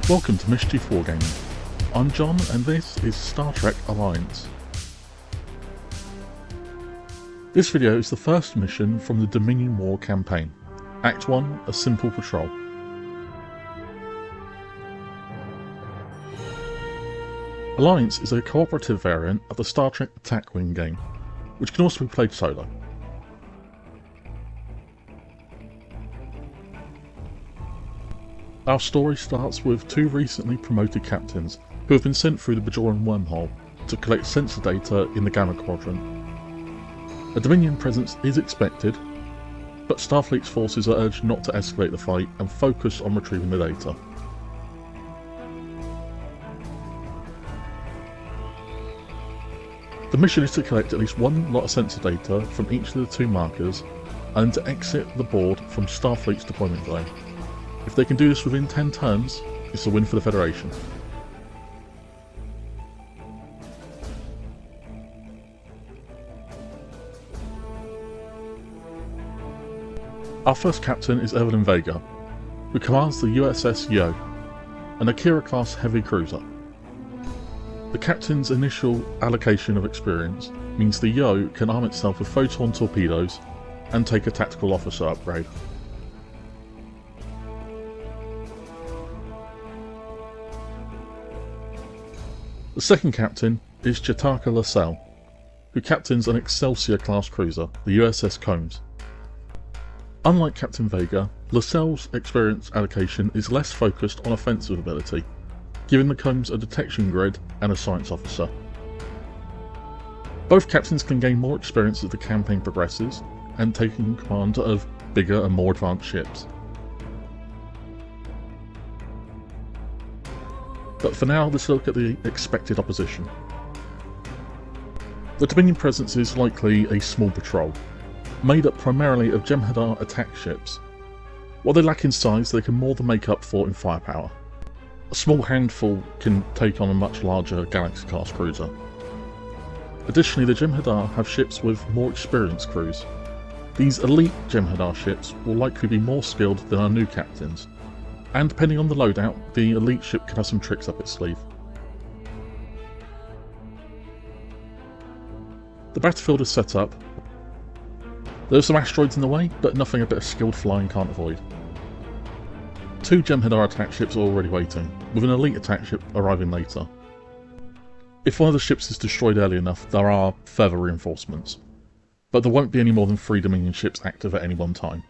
Welcome to Mischief Wargaming. I'm John and this is Star Trek Alliance. This video is the first mission from the Dominion War campaign. Act 1, a simple patrol. Alliance is a cooperative variant of the Star Trek Attack Wing game, which can also be played solo. Our story starts with two recently promoted captains who have been sent through the Bajoran wormhole to collect sensor data in the Gamma Quadrant. A Dominion presence is expected, but Starfleet's forces are urged not to escalate the fight and focus on retrieving the data. The mission is to collect at least one lot of sensor data from each of the two markers and to exit the board from Starfleet's deployment zone. If they can do this within 10 turns, it's a win for the Federation. Our first captain is Evelyn Vega, who commands the USS Yo, an Akira-class heavy cruiser. The captain's initial allocation of experience means the Yo can arm itself with photon torpedoes and take a tactical officer upgrade. The second captain is Chetaka Lassell, who captains an Excelsior-class cruiser, the USS Combs. Unlike Captain Vega, Lassell's experience allocation is less focused on offensive ability, giving the Combs a detection grid and a science officer. Both captains can gain more experience as the campaign progresses and taking command of bigger and more advanced ships. But for now, let's look at the expected opposition. The Dominion presence is likely a small patrol, made up primarily of Jem'Hadar attack ships. While they lack in size, they can more than make up for in firepower. A small handful can take on a much larger Galaxy-class cruiser. Additionally, the Jem'Hadar have ships with more experienced crews. These elite Jem'Hadar ships will likely be more skilled than our new captains, and depending on the loadout, the elite ship can have some tricks up its sleeve. The battlefield is set up. There are some asteroids in the way, but nothing a bit of skilled flying can't avoid. Two Jem'Hadar attack ships are already waiting, with an elite attack ship arriving later. If one of the ships is destroyed early enough, there are further reinforcements, but there won't be any more than 3 Dominion ships active at any one time.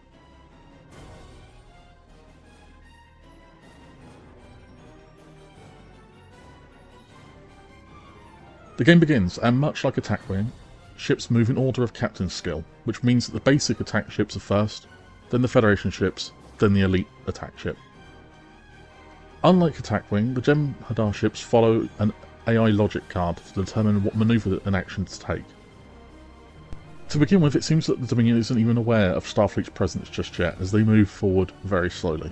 The game begins, and much like Attack Wing, ships move in order of captain's skill, which means that the basic attack ships are first, then the Federation ships, then the elite attack ship. Unlike Attack Wing, the Jem'Hadar ships follow an AI logic card to determine what manoeuvre and action to take. To begin with, it seems that the Dominion isn't even aware of Starfleet's presence just yet, as they move forward very slowly.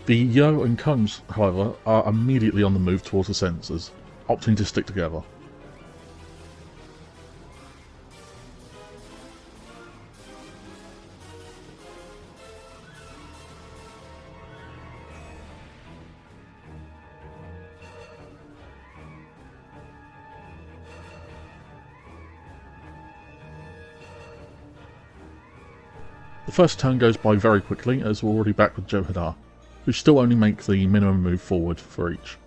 The Yo and Combs, however, are immediately on the move towards the sensors, opting to stick together. The first turn goes by very quickly, as we're already back with Jem'Hadar, who still only make the minimum move forward for each.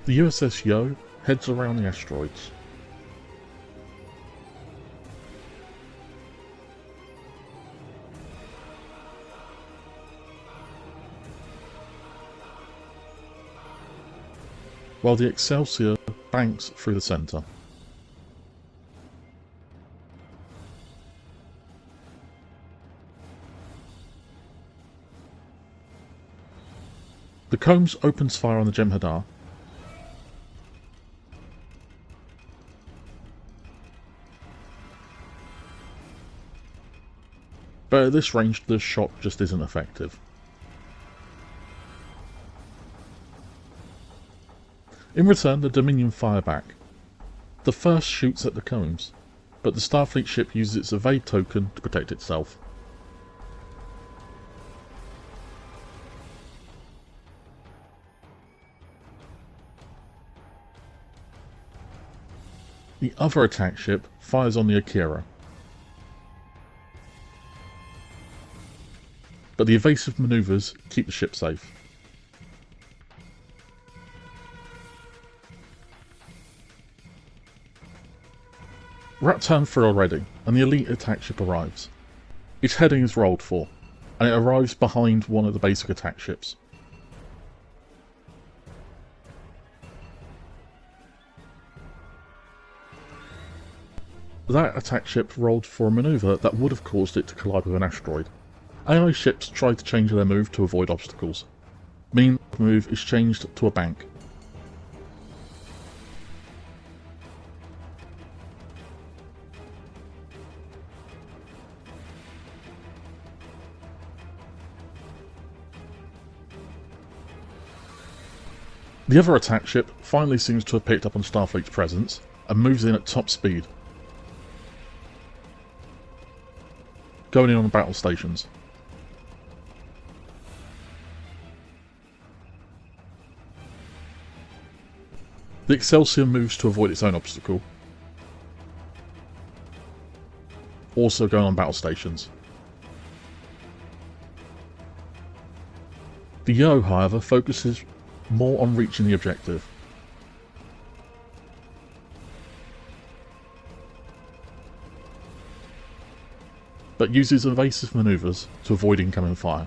The USS Yo heads around the asteroids. while the Excelsior banks through the centre. The Combs opens fire on the Jem'Hadar, but at this range the shot just isn't effective. In return, the Dominion fire back. The first shoots at the Combs, but the Starfleet ship uses its evade token to protect itself. The other attack ship fires on the Akira, but the evasive manoeuvres keep the ship safe. We're at turn 3 already, and the elite attack ship arrives. Its heading is rolled for, and it arrives behind one of the basic attack ships. That attack ship rolled for a manoeuvre that would have caused it to collide with an asteroid. AI ships try to change their move to avoid obstacles, meaning the move is changed to a bank. The other attack ship finally seems to have picked up on Starfleet's presence and moves in at top speed, going in on the battle stations. The Excelsior moves to avoid its own obstacle, also going on battle stations. The Yo, however, focuses more on reaching the objective. But uses evasive manoeuvres to avoid incoming fire.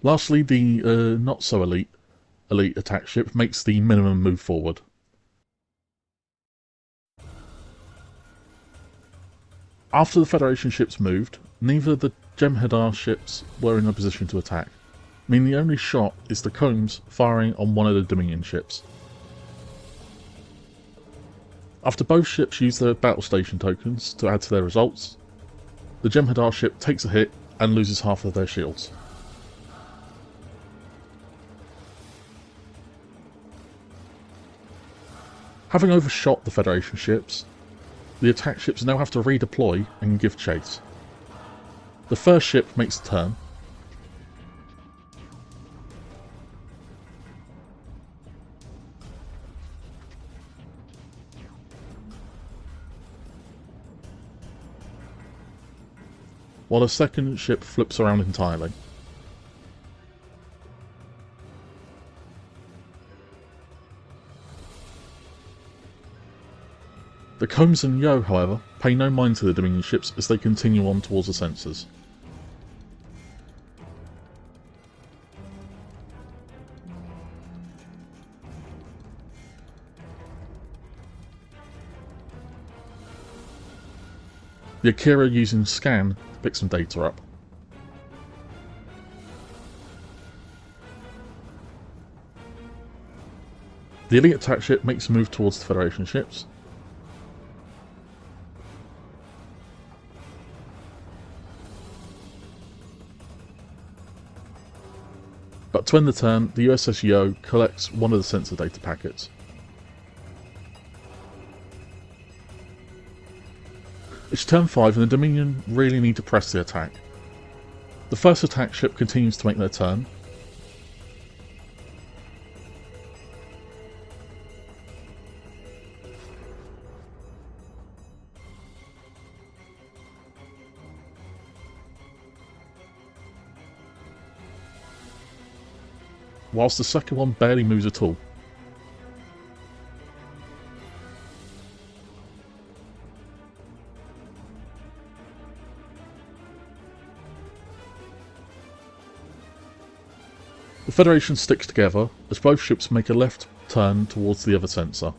Lastly, the not-so-elite attack ship makes the minimum move forward. After the Federation ships moved, neither the Jem'Hadar ships were in a position to attack, meaning the only shot is the Combs firing on one of the Dominion ships. After both ships use their battle station tokens to add to their results, the Jem'Hadar ship takes a hit and loses half of their shields. Having overshot the Federation ships, the attack ships now have to redeploy and give chase. The first ship makes the turn, while the second ship flips around entirely. The Combs and Yo, however, pay no mind to the Dominion ships as they continue on towards the sensors. The Akira using scan to pick some data up. The elite attack ship makes a move towards the Federation ships. But to end the turn, the USS Yo collects one of the sensor data packets. It's turn 5 and the Dominion really need to press the attack. The first attack ship continues to make their turn. Whilst the second one barely moves at all. The Federation sticks together as both ships make a left turn towards the other sensor.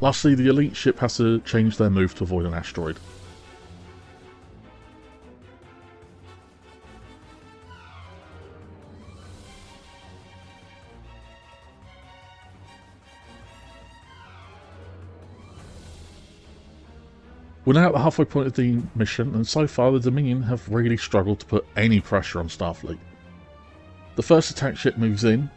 Lastly, the elite ship has to change their move to avoid an asteroid. We're now at the halfway point of the mission, and so far the Dominion have really struggled to put any pressure on Starfleet. The first attack ship moves in,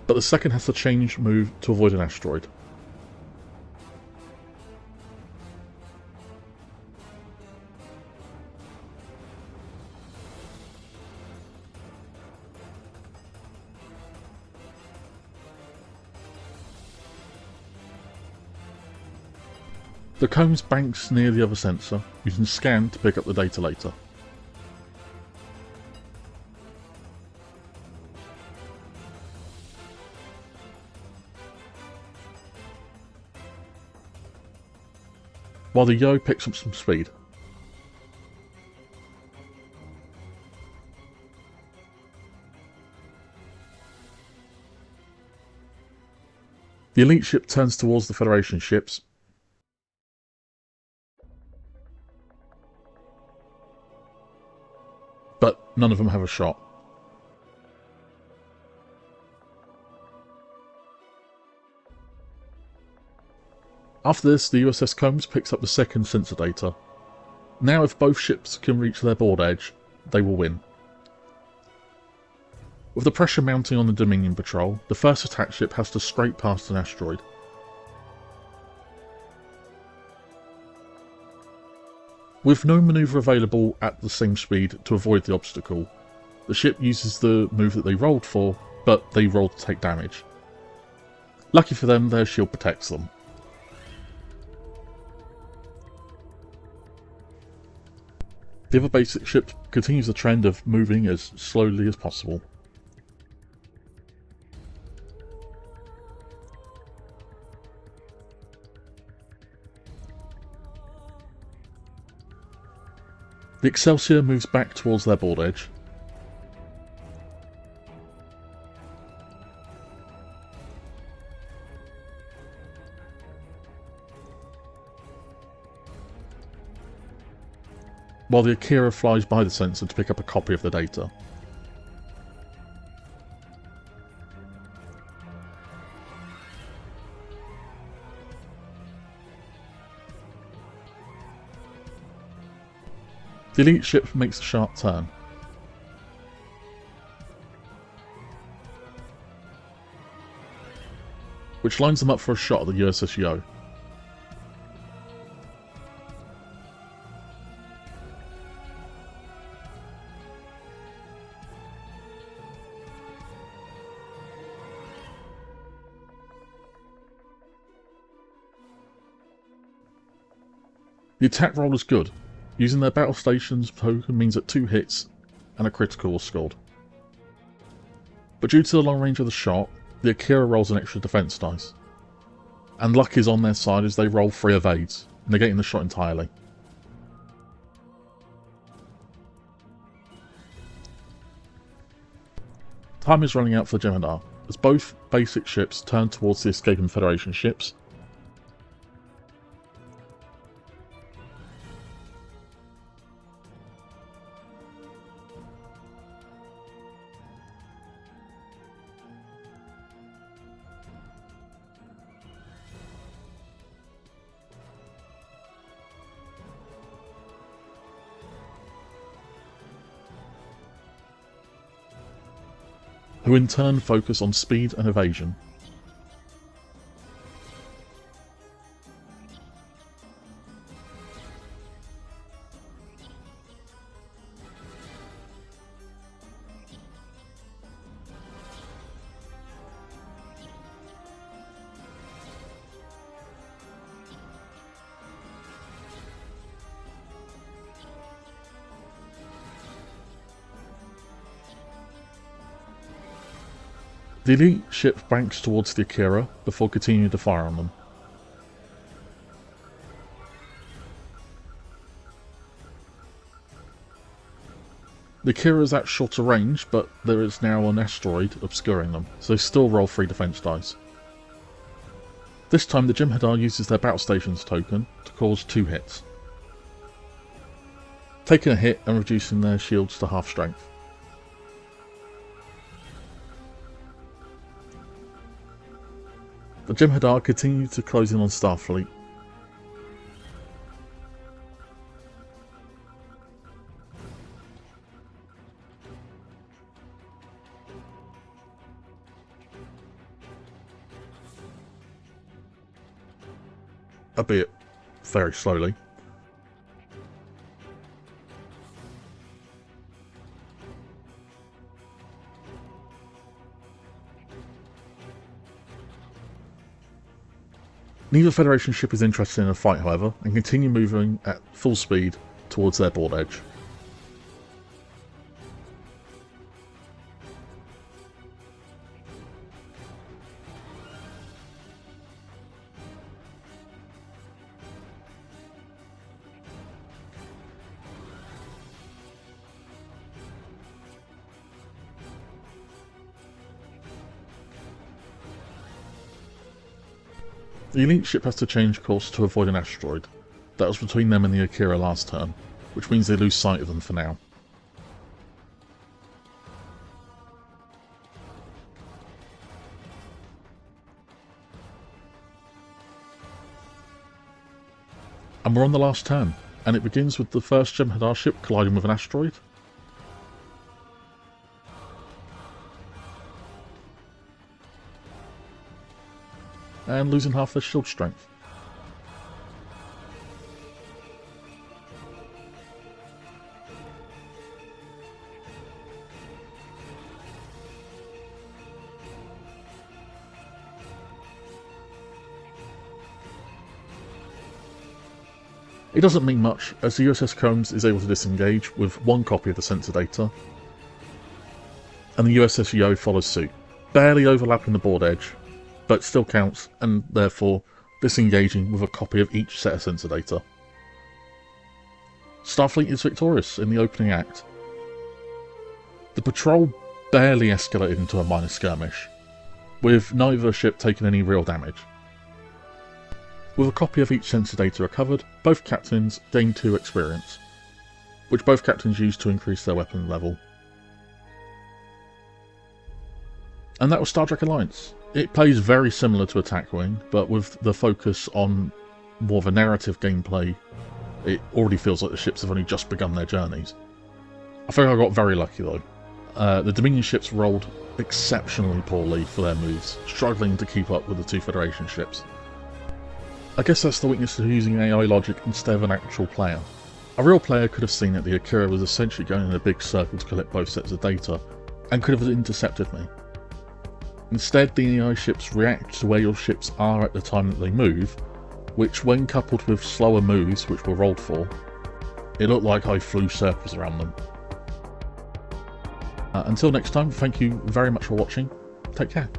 but the second has to change move to avoid an asteroid. The combs banks near the other sensor, using scan to pick up the data later. While the Yo picks up some speed. The elite ship turns towards the Federation ships, but none of them have a shot. After this, the USS Combs picks up the second sensor data. Now if both ships can reach their board edge, they will win. With the pressure mounting on the Dominion patrol, the first attack ship has to scrape past an asteroid. With no manoeuvre available at the same speed to avoid the obstacle, the ship uses the move that they rolled for, but they roll to take damage. Lucky for them, their shield protects them. The other basic ship continues the trend of moving as slowly as possible. The Excelsior moves back towards their board edge. While the Akira flies by the sensor to pick up a copy of the data. The elite ship makes a sharp turn. Which lines them up for a shot at the USS Yo. The attack roll is good. Using their battle station's token means that 2 hits and a critical was scored. But due to the long range of the shot, the Akira rolls an extra defense dice. And luck is on their side as they roll 3 evades, negating the shot entirely. Time is running out for Jem'Hadar, as both basic ships turn towards the escaping Federation ships. Who in turn focus on speed and evasion. The elite ship banks towards the Akira before continuing to fire on them. The Akira's at shorter range, but there is now an asteroid obscuring them, so still roll 3 defense dice. This time the Jem'Hadar uses their battle stations token to cause 2 hits, taking a hit and reducing their shields to half strength. The Jem'Hadar continue to close in on Starfleet. Albeit very slowly. Neither Federation ship is interested in a fight, however, and continue moving at full speed towards their board edge. The elite ship has to change course to avoid an asteroid. That was between them and the Akira last turn, which means they lose sight of them for now. And we're on the last turn, and it begins with the first Jem'Hadar ship colliding with an asteroid. And losing half their shield strength. It doesn't mean much, as the USS Combs is able to disengage with 1 copy of the sensor data, and the USS Yo follows suit, barely overlapping the board edge, but still counts, and therefore disengaging with a copy of each set of sensor data. Starfleet is victorious in the opening act. The patrol barely escalated into a minor skirmish, with neither ship taking any real damage. With a copy of each sensor data recovered, both captains gained 2 experience, which both captains used to increase their weapon level. And that was Star Trek Alliance. It plays very similar to Attack Wing, but with the focus on more of a narrative gameplay. It already feels like the ships have only just begun their journeys. I think I got very lucky though. The Dominion ships rolled exceptionally poorly for their moves, struggling to keep up with the 2 Federation ships. I guess that's the weakness of using AI logic instead of an actual player. A real player could have seen that the Akira was essentially going in a big circle to collect both sets of data, and could have intercepted me. Instead, the AI ships react to where your ships are at the time that they move, which when coupled with slower moves which were rolled for, it looked like I flew circles around them. Until next time, thank you very much for watching, take care.